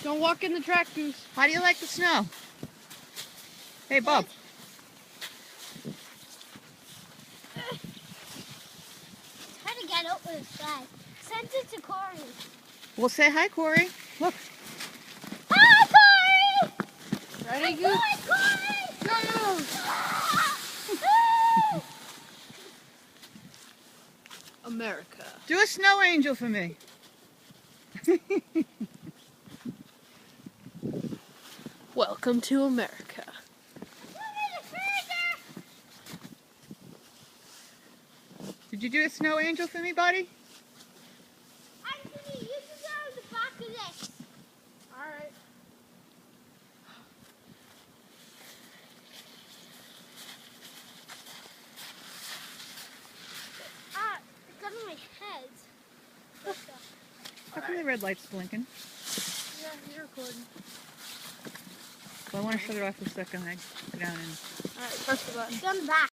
Don't walk in the track, Goose. How do you like the snow? Hey, Bob. It's hard to get over the sky. Send it to Corey. Well, say hi, Corey. Look. Hi, Corey! Ready, Hi, Goose? Corey! Go! America. Do a snow angel for me. Welcome to America. Did you do a snow angel for me, buddy? Anthony, you can go in the back of this. Alright. Ah, it got in my head. How come the red light's blinking? Yeah, you're recording. Well, I want to shut it off for a second. I go down and... Alright, press the button. It's on the back.